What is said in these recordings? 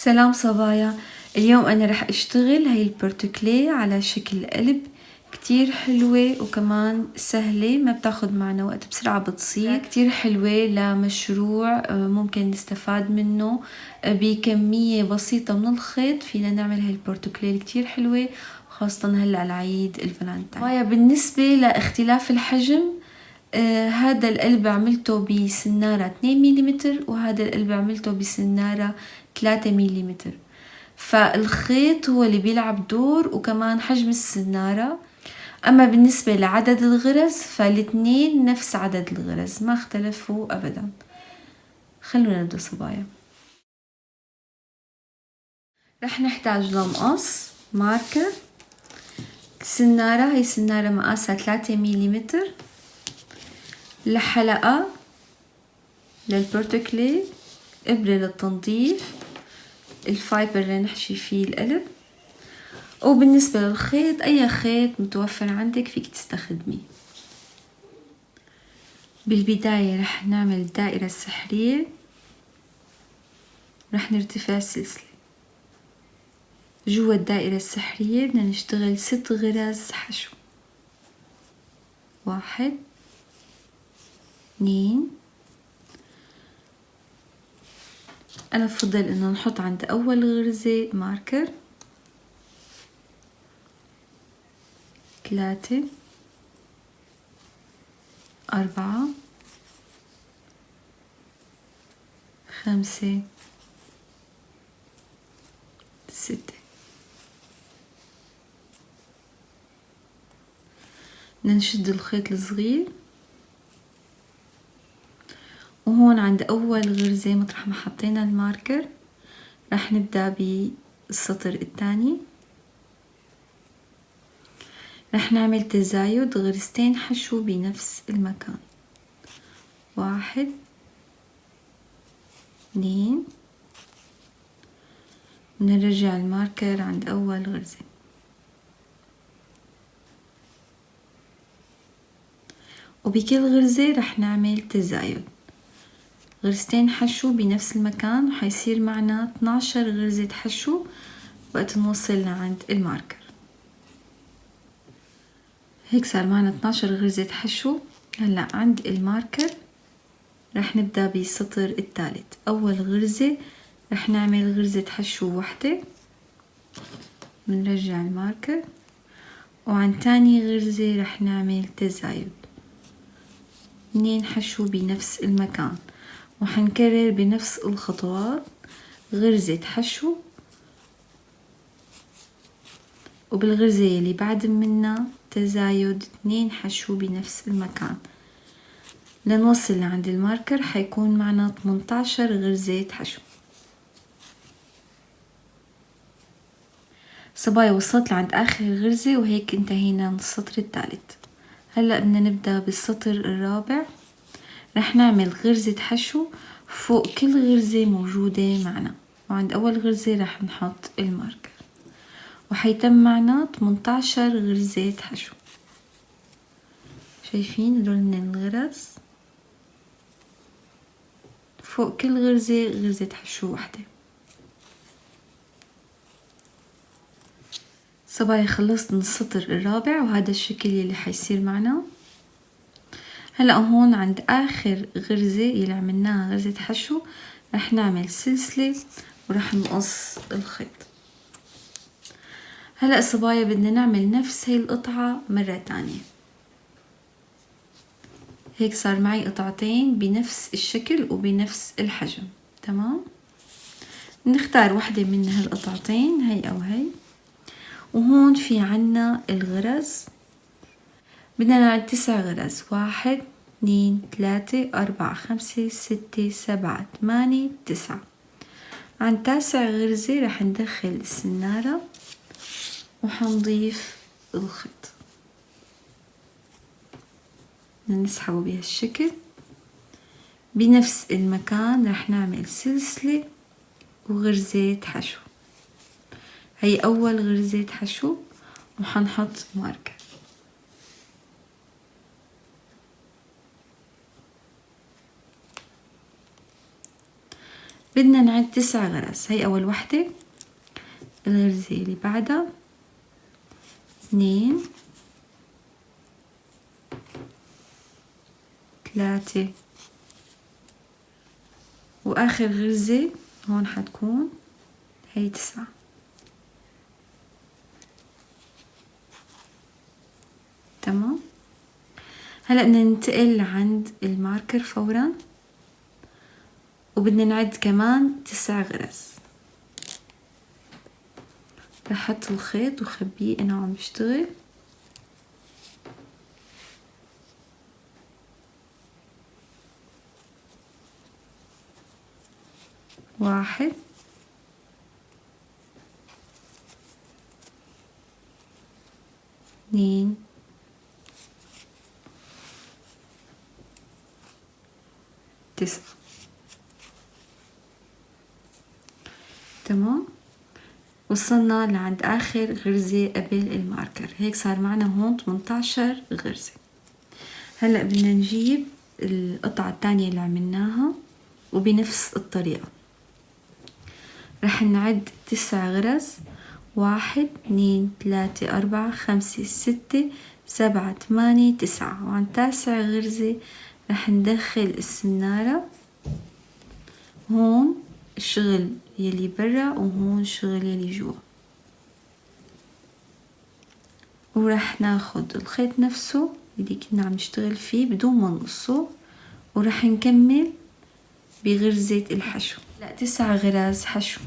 سلام صبايا. اليوم أنا رح أشتغل هاي البورتوكليه على شكل قلب، كتير حلوة وكمان سهلة، ما بتاخد معنا وقت، بسرعة بتصير. كتير حلوة لمشروع ممكن نستفاد منه بكمية بسيطة من الخيط. فينا نعمل هاي البورتوكليه كتير حلوة، خاصة هلا على عيد الفالنتين. بالنسبة لاختلاف الحجم، هذا القلب عملته بسنارة 2 ملم، وهذا القلب عملته بسنارة 3 ملم. فالخيط هو اللي بيلعب دور، وكمان حجم السنارة. أما بالنسبة لعدد الغرز فالاثنين نفس عدد الغرز، ما اختلفوا أبدا. خلونا نبدأ صبايا. رح نحتاج لمقص، ماركر، سنارة، هي سنارة مقاسها 3 ملم، لحلقة للبورتوكليه، إبرة للتنظيف، الفايبر اللي نحشي فيه القلب. وبالنسبة للخيط، أي خيط متوفر عندك فيك تستخدميه. بالبداية رح نعمل الدائرة السحرية، رح نرتفع سلسلة. جوا الدائرة السحرية بدنا نشتغل 6 غرز حشو. 1 2. أنا بفضل إنه نحط عند أول غرزة ماركر. 3 4 5 6. بدنا نشد الخيط الصغير، وهون عند أول غرزة مطرح ما حطينا الماركر رح نبدأ بالسطر الثاني. رح نعمل تزايد غرزتين حشو بنفس المكان. 1 2. بنرجع الماركر عند أول غرزة. وبكل غرزة رح نعمل تزايد غرزتين حشو بنفس المكان، وحيصير معنا 12 غرزة حشو وقت نوصل لعند الماركر. هيك صار معنا 12 غرزة حشو. هلا عند الماركر رح نبدأ بالسطر الثالث. أول غرزة رح نعمل غرزة حشو واحدة، بنرجع الماركر، وعند تاني غرزة رح نعمل تزايد 2 حشو بنفس المكان، وحنكرر بنفس الخطوات غرزة حشو، وبالغرزة اللي بعد منها تزايد 2 حشو بنفس المكان. لنوصل لعند الماركر حيكون معنا 18 غرزة حشو. صبايا وصلت لعند آخر غرزة، وهيك انتهينا من السطر الثالث. هلأ بدنا نبدأ بالسطر الرابع. رح نعمل غرزة حشو فوق كل غرزة موجودة معنا، وعند أول غرزة رح نحط الماركر، وحيتم معنا 18 غرزة حشو. شايفين هدول الغرز؟ فوق كل غرزة غرزة حشو واحدة. صبايا خلصت من السطر الرابع، وهذا الشكل اللي حيصير معنا. هلأ هون عند آخر غرزة اللي عملناها غرزة حشو رح نعمل سلسلة، ورح نقص الخيط. هلأ صبايا بدنا نعمل نفس هاي القطعة مرة تانية. هيك صار معي قطعتين بنفس الشكل وبنفس الحجم. تمام، نختار واحدة من هالقطعتين، هي أو هي. وهون في عنا الغرز، بدنا نعد 9 غرز. 1 2 3 4 5 6 7 8 9. عند 9 غرزة رح ندخل السنارة وحنضيف الخيط، نسحبه بهالشكل. بنفس المكان رح نعمل سلسلة وغرزة حشو. هي أول غرزة حشو، وحنحط ماركر. بدنا نعد 9 غرز. هي أول وحدة، الغرزة اللي بعدها 2 3 وآخر غرزة هون حتكون هي 9. تمام. هلأ بدنا ننتقل لعند الماركر فورا، وبدنا نعد كمان 9 غرز. رح احط الخيط وخبيه انا عم بشتغل. واحد، اثنين، تسعة. تمام. وصلنا لعند آخر غرزة قبل الماركر، هيك صار معنا هون 18 غرزة. هلأ بدنا نجيب القطعة الثانية اللي عملناها وبنفس الطريقة رح نعد 9 غرز. 1 2 3 4 5 6 7 8 9. وعند 9 غرزة رح ندخل السنارة. هون الشغل يلي برا وهون الشغل يلي جوا، ورح ناخد الخيط نفسه اللي كنا عم نشتغل فيه بدون ما نقصه، ورح نكمل بغرزة الحشو. لا 9 غراز حشو.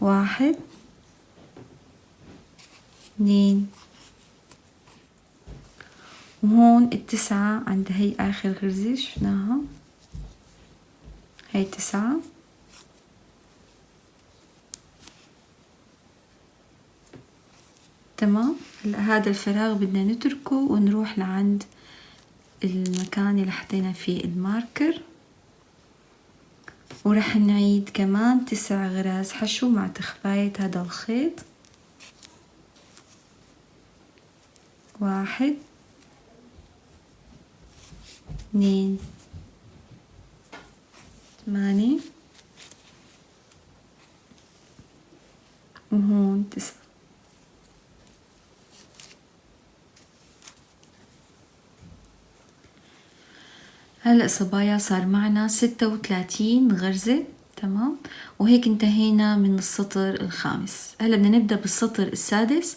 1 2 وهون التسعة عند هي آخر غرزة شفناها، هي 9. تمام. هلا هذا الفراغ بدنا نتركه ونروح لعند المكان اللي حطينا فيه الماركر، ورح نعيد كمان 9 غراز حشو مع تخباية هذا الخيط. 1 2 8 وهون 9. هلأ صبايا صار معنا 36 غرزة. تمام. وهيك انتهينا من السطر الخامس. هلأ بدنا نبدأ بالسطر السادس.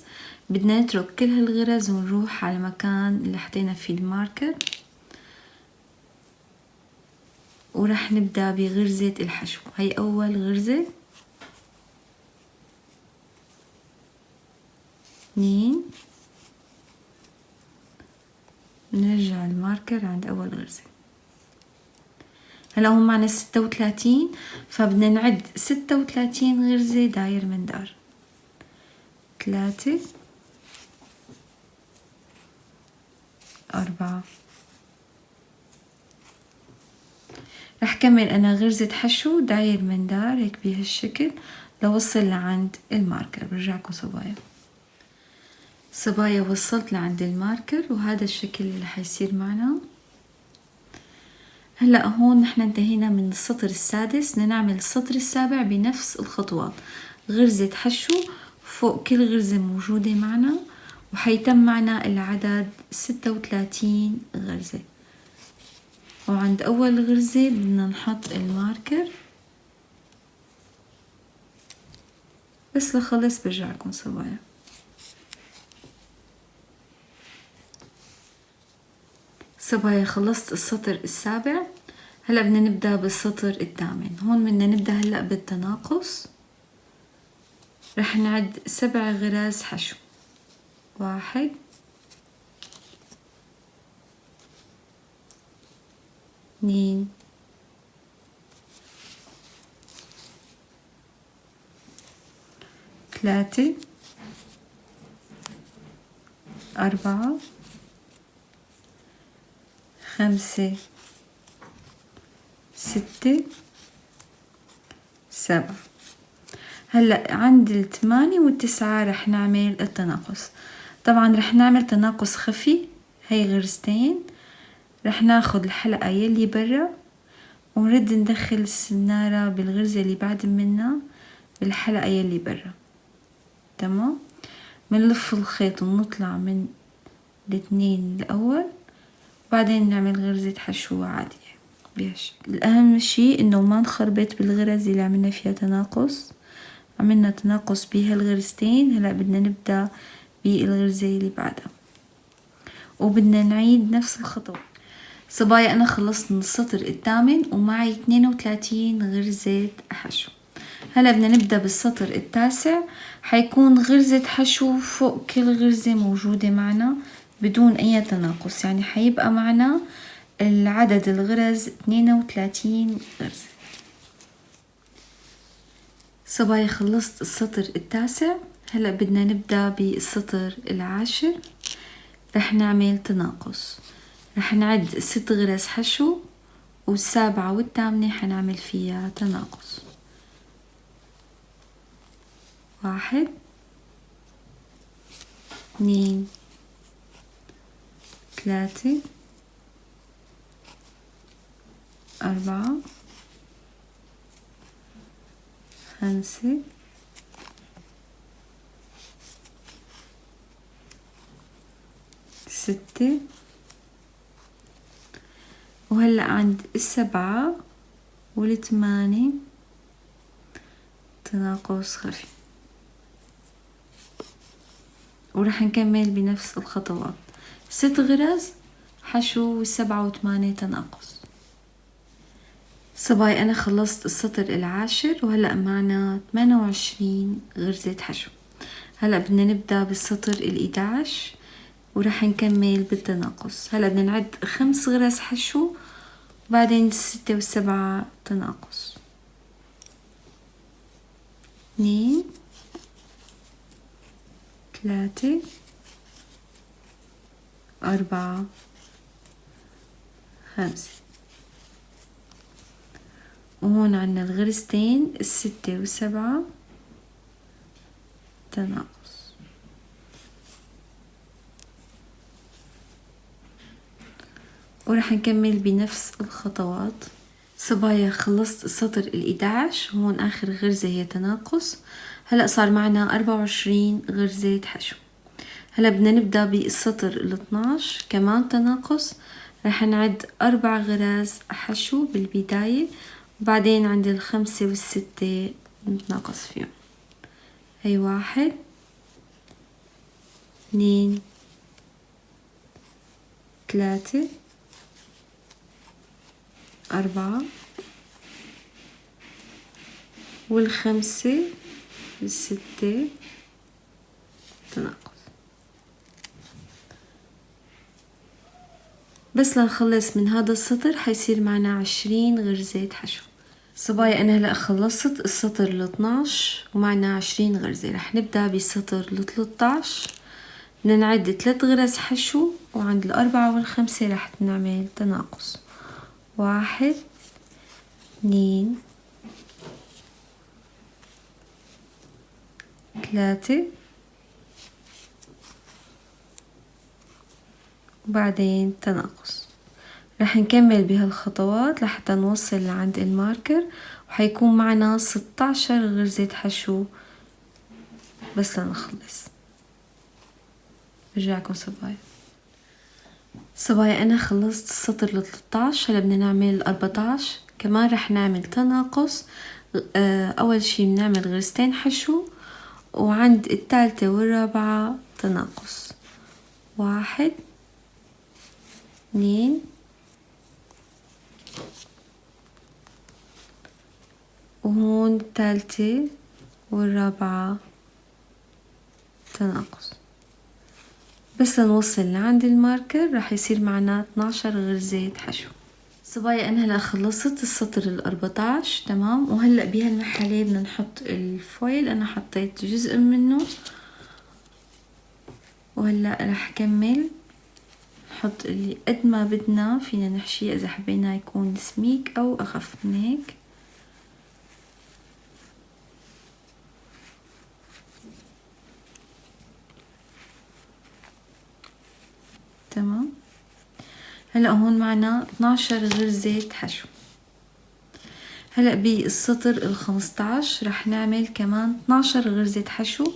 بدنا نترك كل هالغرز ونروح على المكان اللي حطينا فيه الماركر، ورح نبدأ بغرزة الحشو. هي أول غرزة، 2 نرجع الماركر عند أول غرزة. هلا هم معنا 36، فبدنا نعد 36 غرزة داير من دار. 3 4. رح كمل أنا غرزة حشو داير من دار هيك بهالشكل لوصل لعند الماركر. برجعكم صبايا وصلت لعند الماركر، وهذا الشكل اللي حيصير معنا. هلأ هون نحن انتهينا من السطر السادس. بدنا نعمل السطر السابع بنفس الخطوات، غرزة حشو فوق كل غرزة موجودة معنا، وحيتم معنا العدد 36 غرزة. وعند أول غرزة بدنا نحط الماركر بس لخلص. برجعكم صبايا. صبايا خلصت السطر السابع. هلا بدنا نبدأ بالسطر الثامن. هون بدنا نبدأ هلا بالتناقص. رح نعد 7 غراز حشو. 1 2 3 4 5 6 7. هلأ عند 8 و9 رح نعمل التناقص. طبعا رح نعمل تناقص خفي، هي غرزتين. رح ناخد الحلقة يلي برا ونرد ندخل السنارة بالغرزة اللي بعد منها بالحلقة يلي برا. تمام. بنلف الخيط ونطلع من الاثنين الأول، بعدين نعمل غرزة حشو عادية بهالشكل. الأهم شي إنه ما نخربط بالغرز اللي عملنا فيها تناقص. عملنا تناقص بهالغرزتين، هلا بدنا نبدأ بالغرزة اللي بعدها وبدنا نعيد نفس الخطوة. صبايا أنا خلصت من السطر الثامن ومعي 32 غرزة حشو. هلا بدنا نبدأ بالسطر التاسع، حيكون غرزة حشو فوق كل غرزة موجودة معنا بدون أي تناقص، يعني حيبقى معنا العدد الغرز 32 غرزة. صبايا خلصت السطر التاسع، هلا بدنا نبدأ بالسطر العاشر. رح نعمل تناقص، رح نعد 6 غرز حشو، والسابعة والثامنة حنعمل فيها تناقص. 1 2 3 4 5 6. وهلأ عند 7 و8 تناقص خفي، ورح نكمل بنفس الخطوات 6 غرز حشو و7 و8 تناقص. صبايا أنا خلصت السطر العاشر وهلأ معنا 28 غرزة حشو. هلأ بدنا نبدأ بالسطر ال11 ورح نكمل بالتناقص. هلأ بدنا نعد 5 غرز حشو وبعدين 6 و7 تناقص. 2 3 4 5. وهون عنا الغرزتين 6 و7 تناقص. ورح نكمل بنفس الخطوات. صبايا خلصت السطر ال11 وهون آخر غرزة هي تناقص. هلأ صار معنا 24 غرزة حشو. هلأ بدنا نبدأ بالسطر ال12 كمان تناقص. رح نعد 4 غرز حشو بالبداية، وبعدين عند ال5 وال6 نتناقص فيهم. هي 1 2 3 4 وال5 وال6 تناقص. بس لنخلص من هذا السطر حيصير معنا 20 غرزة حشو. صبايا أنا هلأ خلصت السطر ال12 ومعنا 20 غرزة. رح نبدأ بالسطر ال13. بدنا نعد 3 غرز حشو، وعند ال4 وال5 رح نعمل تناقص. 1 2 3 وبعدين تناقص. رح نكمل بهالخطوات لحتى نوصل لعند الماركر، وحيكون معنا 16 غرزة حشو بس لنخلص. برجعكم صبايا. صبايا أنا خلصت السطر ال13. هلا بدنا نعمل 14 كمان. رح نعمل تناقص. أول شي بنعمل غرزتين حشو، وعند الثالثة والرابعة تناقص. 1 2 وهون الثالثة والرابعة تناقص. بس لنوصل لعند الماركر رح يصير معنا 12 غرزة حشو. صبايا أنا هلا خلصت السطر ال14. تمام. وهلأ بهالمحلة بدنا نحط الفويل. أنا حطيت جزء منه، وهلأ رح كمل نحط اللي قد ما بدنا. فينا نحشيه إذا حبينا يكون سميك أو أخف من هيك. تمام. هلأ هون معنا 12 غرزة حشو. هلأ بالسطر 15 رح نعمل كمان 12 غرزة حشو،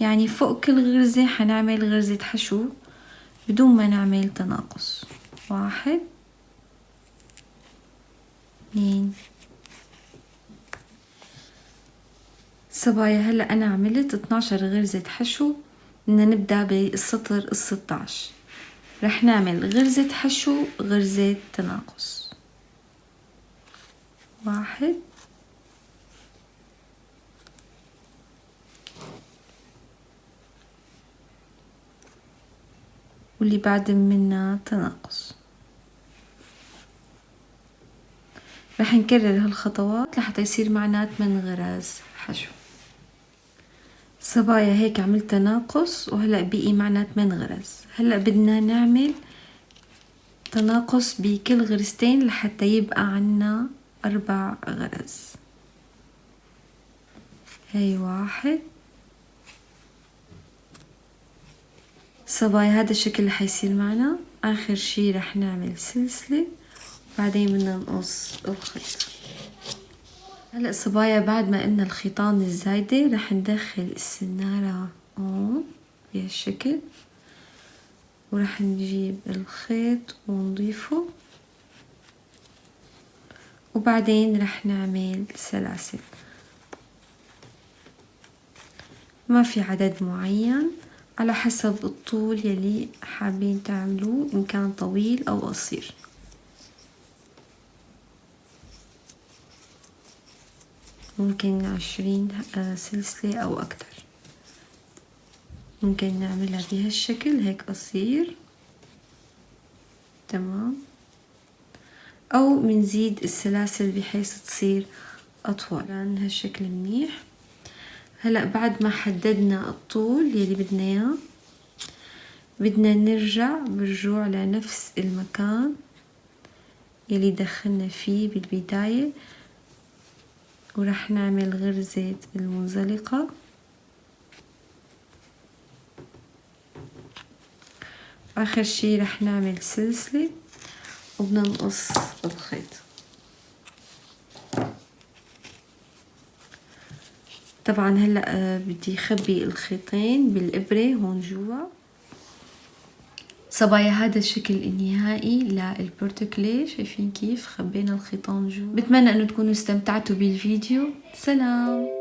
يعني فوق كل غرزة حنعمل غرزة حشو بدون ما نعمل تناقص. 1 2 صبايا. هلأ أنا عملت 12 غرزة حشو. بدنا نبدأ بالسطر 16 رح نعمل غرزة حشو غرزة تناقص. 1 واللي بعد منها تناقص. رح نكرر هالخطوات لحتى يصير معنا 8 غرز حشو. صبايا هيك عملت تناقص وهلأ بقي معنا 8 غرز. هلأ بدنا نعمل تناقص بكل غرزتين لحتى يبقى عنا 4 غرز. هاي 1. صبايا هذا الشكل اللي حيصير معنا. آخر شي رح نعمل سلسلة بعدين بدنا نقص الخيط. هلأ صبايا بعد ما قلنا الخيطان الزايدة رح ندخل السنارة هون بهالشكل ورح نجيب الخيط ونضيفه وبعدين رح نعمل سلاسل. ما في عدد معين، على حسب الطول يلي حابين تعملوه إن كان طويل أو قصير. ممكن 20 سلسلة أو أكتر. ممكن نعملها بهالشكل هيك قصير، تمام، أو منزيد السلاسل بحيث تصير أطول. هالشكل منيح. هلأ بعد ما حددنا الطول يلي بدنا إياه بدنا نرجع بالرجوع لنفس المكان يلي دخلنا فيه بالبداية ورح نعمل غرزة المنزلقة. آخر شي رح نعمل سلسلة وبدنا نقص الخيط. طبعا هلأ بدي خبي الخيطين بالإبرة هون جوا. صبايا هذا الشكل النهائي للبورتوكليه. شايفين كيف خبينا الخيطان جوا. بتمنى انه تكونوا استمتعتوا بالفيديو. سلام.